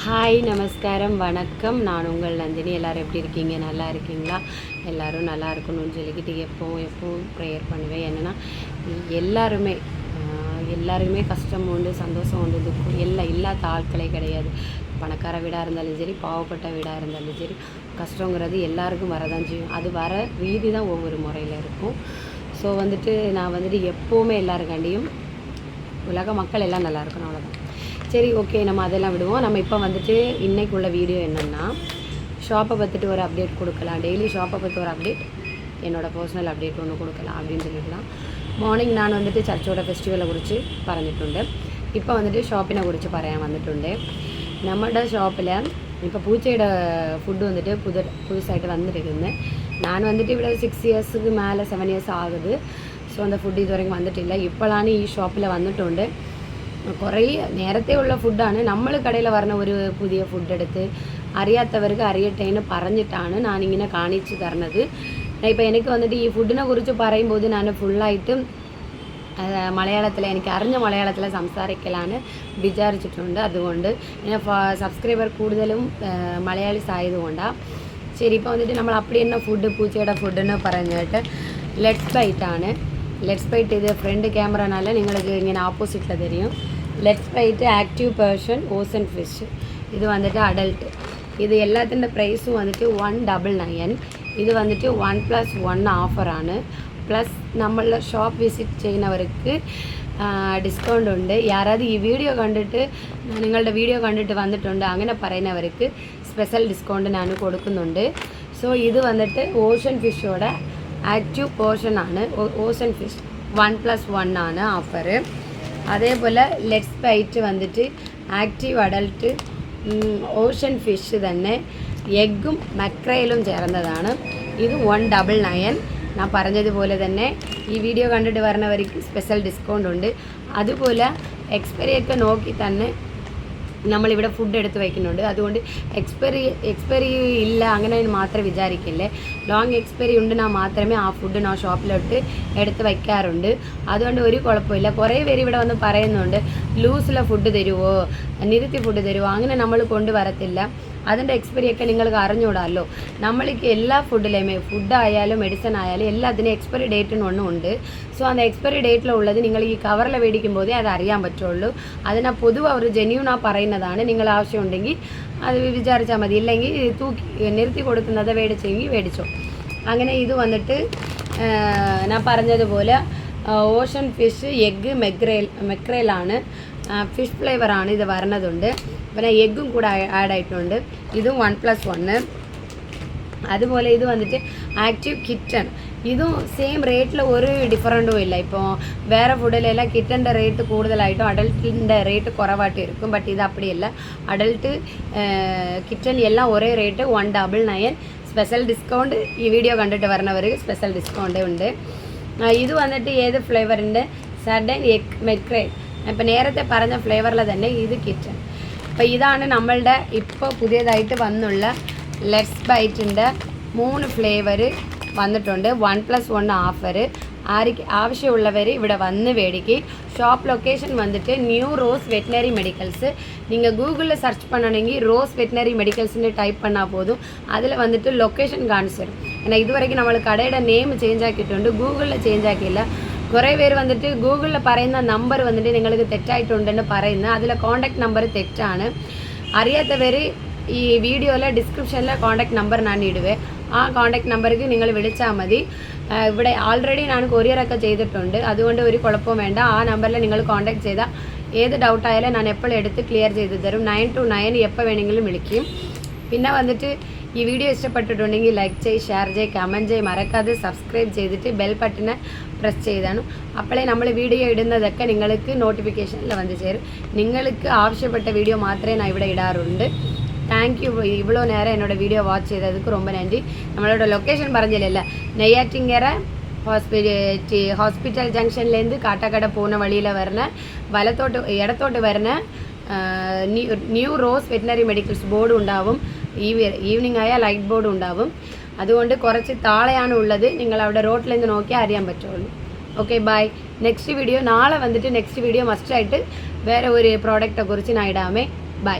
Hi நமஸ்காரம் வணக்கம். நான் உங்கள் நந்தினி. எல்லோரும் எப்படி இருக்கீங்க? நல்லா இருக்கீங்களா? எல்லோரும் நல்லா இருக்கணும்னு சொல்லிக்கிட்டு எப்பவும் ப்ரேயர் பண்ணுவேன். என்னென்னா எல்லாருமே கஷ்டம் உண்டு, சந்தோஷம் உண்டு, துக்கம் இல்லாத ஆட்களே கிடையாது. பணக்கார வீடாக இருந்தாலும் சரி, பாவப்பட்ட வீடாக இருந்தாலும் சரி, கஷ்டங்கிறது எல்லாருக்கும் வரதான் செய்யும். அது வர ரீதி தான் ஒவ்வொரு முறையில் இருக்கும். ஸோ நான் எப்போவுமே எல்லாருக்காண்டியும் உலக மக்கள் எல்லாம் நல்லா இருக்கணும், அவ்வளோதான். சரி, ஓகே, நம்ம அதெல்லாம் விடுவோம். நம்ம இப்போ இன்றைக்குள்ள வீடியோ என்னென்னா, ஷாப்பை பற்றிட்டு ஒரு அப்டேட் கொடுக்கலாம். டெய்லி ஷாப்பை பற்றி ஒரு அப்டேட், என்னோடய பர்சனல் அப்டேட் ஒன்று கொடுக்கலாம் அப்படின்னு சொல்லிட்டு தான். மார்னிங் நான் சர்ச்சோட ஃபெஸ்டிவலை குறித்து പറഞ്ഞിട്ടുണ്ട്. இப்போ ஷாப்பினை குறித்து പറയാൻ വന്നിട്ടുണ്ട്. നമ്മുടെ ഷോപ്പിൽ ഇപ്പോൾ പൂച്ചയുടെ ഫുഡ് പുതുസായിട്ട് വന്നിരിക്കുന്നത്. ഞാൻ ഇവിടെ 6 ഇയേഴ്സുக்கு மேலே 7 ഇയേഴ്സ് ആകുது. ஸோ அந்த ஃபுட் இதுவரைக்கும் வந்துട്ടില്ല. ഇപ്പോഴാണ് ഈ ഷോപ്പിൽ വന്നിട്ടുണ്ട്. കുറേ നേരത്തെ ഉള്ള ഫുഡാണ്. നമ്മൾ കടയിൽ പറഞ്ഞ ഒരു പുതിയ ഫുഡ് എടുത്ത് അറിയാത്തവർക്ക് അറിയട്ടെ എന്ന് പറഞ്ഞിട്ടാണ് ഞാനിങ്ങനെ കാണിച്ചു തരുന്നത്. ഇപ്പോൾ എനിക്ക് ഈ ഫുഡിനെ കുറിച്ച് പറയുമ്പോൾ ഞാൻ ഫുള്ളായിട്ട് മലയാളത്തിൽ എനിക്ക് അറിഞ്ഞ മലയാളത്തിൽ സംസാരിക്കലാണ് വിചാരിച്ചിട്ടുണ്ട്. അതുകൊണ്ട് ഞാൻ സബ്സ്ക്രൈബർ കൂടുതലും മലയാളീസ് ആയതുകൊണ്ടാണ്. ശരി, ഇപ്പോൾ നമ്മൾ அப்படி என்ன ഫുഡ് പൂച്ചയുടെ ഫുഡെന്ന് പറഞ്ഞിട്ട് ലെറ്റ്സ് ബൈറ്റ് ആണ്. ലെറ്റ്സ് ബൈറ്റ് ഇത് ഫ്രണ്ട് ക്യാമറനാല നിങ്ങൾക്ക് ഇങ്ങനെ ഓപ്പോസിറ്റിൽ തരും. Let's bite active Persian ocean fish. ഇത് അഡൽട്ട്. ഇത് എല്ലാത്തിൻ്റെ പ്രൈസും 199. ഇത് 1+1 ഓഫറാണ്. പ്ലസ് നമ്മളുടെ ഷോപ്പ് വിസിറ്റ് ചെയ്യുന്നവർക്ക് ഡിസ്കൗണ്ട് ഉണ്ട്. ആരാவது ഈ വീഡിയോ കണ്ടിട്ട് നിങ്ങളുടെ വീഡിയോ കണ്ടിട്ട് വന്നിട്ടുണ്ട് അങ്ങനെ പറയുന്നവർക്ക് സ്പെഷ്യൽ ഡിസ്കൗണ്ട് ഞാൻ കൊടുക്കുന്നുണ്ട്. സോ ഇത് ഓഷൻ ഫിഷോടെ ആക്റ്റീവ് പോർഷനാണ്. ഓസൻ ഫിഷ് 1+1 ആണ് ഓഫർ. അതേപോലെ let's bite active adult ocean fish തന്നെ എഗ്ഗും മക്രയിലും ചേർന്നതാണ്. ഇത് 199. ഞാൻ പറഞ്ഞതുപോലെ തന്നെ ഈ വീഡിയോ കണ്ടിട്ട് വരുന്നവർക്ക് സ്പെഷ്യൽ ഡിസ്കൗണ്ട് ഉണ്ട്. അതുപോലെ എക്സ്പയറിയൊക്കെ നോക്കി തന്നെ നമ്മളിവിടെ ഫുഡ് എടുത്ത് വയ്ക്കുന്നുണ്ട്. അതുകൊണ്ട് എക്സ്പയറി ഇല്ല അങ്ങനെ മാത്രം വിചാരിക്കില്ലേ. ലോങ് എക്സ്പയറി ഉണ്ടെന്നാൽ മാത്രമേ ആ ഫുഡ് ഞാൻ ഷോപ്പിലോട്ട് എടുത്ത് വയ്ക്കാറുണ്ട്. അതുകൊണ്ട് ഒരു കുഴപ്പമില്ല. കുറേ പേര് ഇവിടെ വന്ന് പറയുന്നുണ്ട് ലൂസിലെ ഫുഡ് തരുമോ, നിരുത്തി ഫുഡ് തരുമോ. അങ്ങനെ നമ്മൾ കൊണ്ടുവരത്തില്ല. അതിൻ്റെ എക്സ്പയറിയൊക്കെ നിങ്ങൾക്ക് അറിഞ്ഞുകൂടാമല്ലോ. നമ്മൾക്ക് എല്ലാ ഫുഡായാലും മെഡിസിൻ ആയാലും എല്ലാത്തിനും എക്സ്പയറി ഡേറ്റിനൊന്നും ഉണ്ട്. സോ அந்த എക്സ്പയറി ഡേറ്റിലുള്ളത് നിങ്ങൾ ഈ കവറിൽ മേടിക്കുമ്പോഴേ അത് അറിയാൻ പറ്റുള്ളൂ. അതിനാ പൊതുവെ അവർ ജെന്യൂനാണ് പറയുന്നതാണ്. നിങ്ങൾ ആവശ്യമുണ്ടെങ്കിൽ അത് വിചാരിച്ചാൽ മതി. ഇല്ലെങ്കിൽ നിർത്തി കൊടുക്കുന്നത് മേടിച്ചെങ്കിൽ മേടിച്ചോ. അങ്ങനെ ഇത് ഞാൻ പറഞ്ഞതുപോലെ ഓഷൻ ഫിഷ് എഗ്ഗ് മെക്രേലാണ്. ഫിഷ് ഫ്ലേവറാണ് ഇത് വരുന്നതുണ്ട്. പിന്നെ എഗ്ഗും കൂടെ ആഡ് ആയിട്ടുണ്ട്. ഇതും 1+1. അതുപോലെ ഇത് ആക്റ്റീവ് കിറ്റൺ. ഇതും സെയിം റേറ്റിൽ ഒരു ഡിഫറൻറ്റും ഇല്ല. ഇപ്പോൾ വേറെ ഫുഡിലെല്ലാം കിറ്റൻ്റെ റേറ്റ് കൂടുതലായിട്ടും അഡൽട്ടിൻ്റെ റേറ്റ് കുറവായിട്ട് ഇരിക്കും. ബട്ട് ഇത് അപ്പടിയല്ല. അഡൽട്ട് കിറ്റൺ എല്ലാം ഒരേ റേറ്റ് 199. സ്പെഷ്യൽ ഡിസ്കൗണ്ട് ഈ വീഡിയോ കണ്ടിട്ട് വരുന്നവർക്ക് സ്പെഷ്യൽ ഡിസ്കൗണ്ട് ഉണ്ട്. ഇത് ഏത് ഫ്ലേവറിൻ്റെ സഡൻ എഗ് മെക്രേൽ. ഇപ്പോൾ നേരത്തെ പറഞ്ഞ ഫ്ലേവറിൽ തന്നെ ഇത് കിച്ചൺ. അപ്പോൾ ഇതാണ് നമ്മളുടെ ഇപ്പോൾ പുതിയതായിട്ട് വന്നുള്ള ലെറ്റ്സ് ബൈറ്റിൻ്റെ 3 ഫ്ലേവർ വന്നിട്ടുണ്ട്. 1+1 ഓഫർ. ആവശ്യമുള്ളവർ ഇവിടെ വന്ന് മേടിക്കും. Shop location new rose veterinary medicals. നിങ്ങൾ ഗൂഗിളിൽ സെർച്ച് பண்ணണമെങ്കിൽ റോസ് വെറ്റിനറി മെഡിക്കൽസിൻ്റെ ടൈപ്പ് பண்ணാൽ പോതും. അതിൽ ലൊക്കേഷൻ കാണിച്ചു തരും. എന്നാൽ ഇതുവരെയ്ക്ക് നമ്മൾ കടയുടെ നെയിം ചേഞ്ച് ആക്കിയിട്ടുണ്ട്, ഗൂഗിളിൽ ചേഞ്ച് ആക്കിയില്ല. കുറേ പേര് ഗൂഗിളിൽ പറയുന്ന നമ്പർ നിങ്ങൾക്ക് തെറ്റായിട്ടുണ്ടെന്ന് പറയുന്നത്. അതിലെ കോൺടാക്ട് നമ്പർ തെറ്റാണ്. അറിയാത്തവർ ഈ വീഡിയോയിലെ ഡിസ്ക്രിപ്ഷനിലെ കോൺടാക്ട് നമ്പർ ഞാൻ ഇടുവേ. ആ കോൺടാക്ട് നമ്പർക്ക് നിങ്ങൾ വിളിച്ചാൽ മതി. ഇവിടെ ആൾറെഡി ഞാൻ കൊറിയറൊക്കെ ചെയ്തിട്ടുണ്ട്. അതുകൊണ്ട് ഒരു കുഴപ്പവും വേണ്ട. ആ നമ്പറിൽ നിങ്ങൾ കോൺടാക്ട് ചെയ്താൽ ഏത് ഡൗട്ടായാലും ഞാൻ എപ്പോഴും എടുത്ത് ക്ലിയർ ചെയ്ത് തരും. 9 to 9 എപ്പോൾ വേണമെങ്കിലും വിളിക്കും. പിന്നെ ഈ വീഡിയോ ഇഷ്ടപ്പെട്ടിട്ടുണ്ടെങ്കിൽ ലൈക്ക് ചെയ്യ്, ഷെയർ ചെയ്യ്, കമൻറ്റ് ചെയ്യ്. മറക്കാതെ സബ്സ്ക്രൈബ് ചെയ്തിട്ട് ബെൽ ബട്ടനെ പ്രസ് ചെയ്താണ്. അപ്പോഴേ നമ്മൾ വീഡിയോ ഇടുന്നതൊക്കെ നിങ്ങൾക്ക് നോട്ടിഫിക്കേഷനിൽ വന്ന് ചേരും. നിങ്ങൾക്ക് ആവശ്യപ്പെട്ട വീഡിയോ മാത്രമേ ഞാൻ ഇവിടെ ഇടാറുണ്ട്. Thank you. ഇவ்வளோ நேரம் என்னோட வீடியோ வாட்ச் செய்ததுக்கு ரொம்ப நன்றி. நம்மளோட லொக்கேஷன் പറഞ്ഞില്ല, നെയ്യാറ്റിങ്കര ഹോസ്പിറ്റൽ ജംഗ്ഷനിലേருந்து കാട്ടാക്കട പോകുന്ന വഴിയിൽ വരുന്ന ഇടത്തോട്ട് വരുന്ന new rose veterinary medicals board ഉണ്ടാവും. ഈവനിങ് ആയാൽ ലൈറ്റ് ബോർഡ് ഉണ്ടാവും. അതുകൊണ്ട് കുറച്ച് താഴെയാണ് ഉള്ളത്. നിങ്ങൾ അവിടെ റോഡിൽ നിന്ന് നോക്കിയാൽ അറിയാൻ പറ്റുള്ളൂ. Okay, bye. നെക്സ്റ്റ് വീഡിയോ നാളെ നെക്സ്റ്റ് വീഡിയോ മസ്റ്റായിട്ട് വേറെ ഒരു പ്രോഡക്റ്റിനെ കുറിച്ച് ഞാൻ ഇടാമേ. ബൈ.